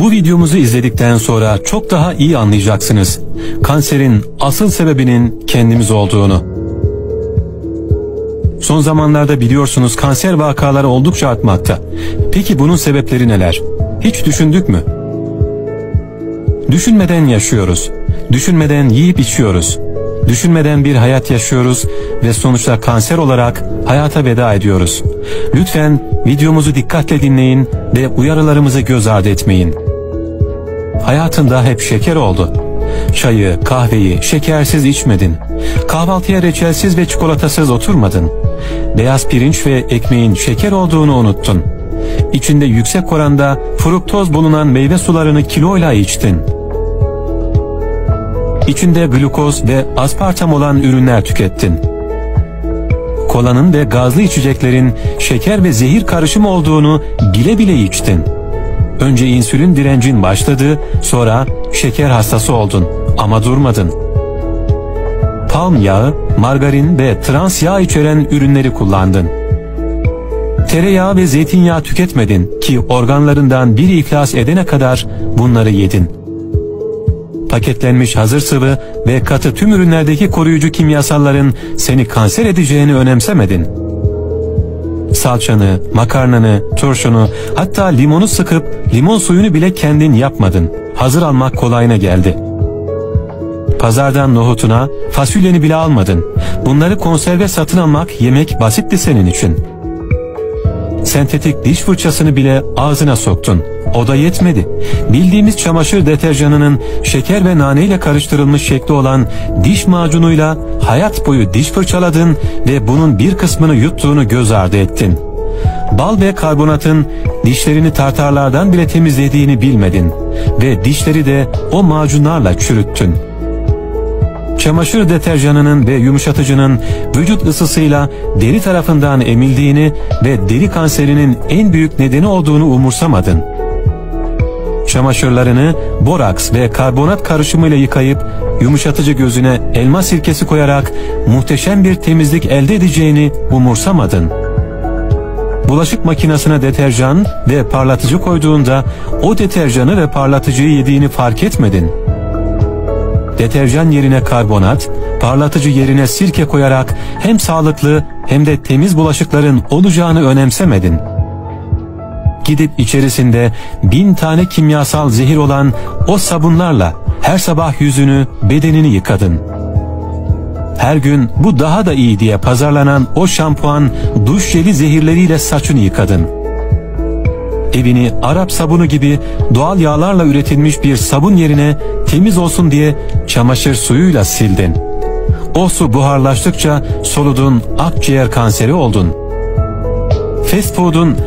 Bu videomuzu izledikten sonra çok daha iyi anlayacaksınız. Kanserin asıl sebebinin kendimiz olduğunu. Son zamanlarda biliyorsunuz kanser vakaları oldukça artmakta. Peki bunun sebepleri neler? Hiç düşündük mü? Düşünmeden yaşıyoruz. Düşünmeden yiyip içiyoruz. Düşünmeden bir hayat yaşıyoruz ve sonuçta kanser olarak hayata veda ediyoruz. Lütfen videomuzu dikkatle dinleyin ve uyarılarımızı göz ardı etmeyin. Hayatında hep şeker oldu. Çayı, kahveyi şekersiz içmedin. Kahvaltıya reçelsiz ve çikolatasız oturmadın. Beyaz pirinç ve ekmeğin şeker olduğunu unuttun. İçinde yüksek oranda fruktoz bulunan meyve sularını kiloyla içtin. İçinde glukoz ve aspartam olan ürünler tükettin. Kolanın ve gazlı içeceklerin şeker ve zehir karışımı olduğunu bile bile içtin. Önce insülin direncin başladı, sonra şeker hastası oldun ama durmadın. Palm yağı, margarin ve trans yağ içeren ürünleri kullandın. Tereyağı ve zeytinyağı tüketmedin ki organlarından biri iflas edene kadar bunları yedin. Paketlenmiş hazır sıvı ve katı tüm ürünlerdeki koruyucu kimyasalların seni kanser edeceğini önemsemedin. Salçanı, makarnanı, turşunu, hatta limonu sıkıp limon suyunu bile kendin yapmadın. Hazır almak kolayına geldi. Pazardan nohutuna, fasulyeni bile almadın. Bunları konserve satın almak, yemek basitti senin için. Sentetik diş fırçasını bile ağzına soktun. O da yetmedi. Bildiğimiz çamaşır deterjanının şeker ve nane ile karıştırılmış şekli olan diş macunuyla hayat boyu diş fırçaladın ve bunun bir kısmını yuttuğunu göz ardı ettin. Bal ve karbonatın dişlerini tartarlardan bile temizlediğini bilmedin ve dişleri de o macunlarla çürüttün. Çamaşır deterjanının ve yumuşatıcının vücut ısısıyla deri tarafından emildiğini ve deri kanserinin en büyük nedeni olduğunu umursamadın. Çamaşırlarını boraks ve karbonat karışımıyla yıkayıp yumuşatıcı gözüne elma sirkesi koyarak muhteşem bir temizlik elde edeceğini umursamadın. Bulaşık makinesine deterjan ve parlatıcı koyduğunda o deterjanı ve parlatıcıyı yediğini fark etmedin. Deterjan yerine karbonat, parlatıcı yerine sirke koyarak hem sağlıklı hem de temiz bulaşıkların olacağını önemsemedin. Gidip içerisinde 1000 tane kimyasal zehir olan o sabunlarla her sabah yüzünü, bedenini yıkadın. Her gün bu daha da iyi diye pazarlanan o şampuan, duş jeli zehirleriyle saçını yıkadın. Evini Arap sabunu gibi doğal yağlarla üretilmiş bir sabun yerine temiz olsun diye çamaşır suyuyla sildin. O su buharlaştıkça soludun, akciğer kanseri oldun. Fast food'un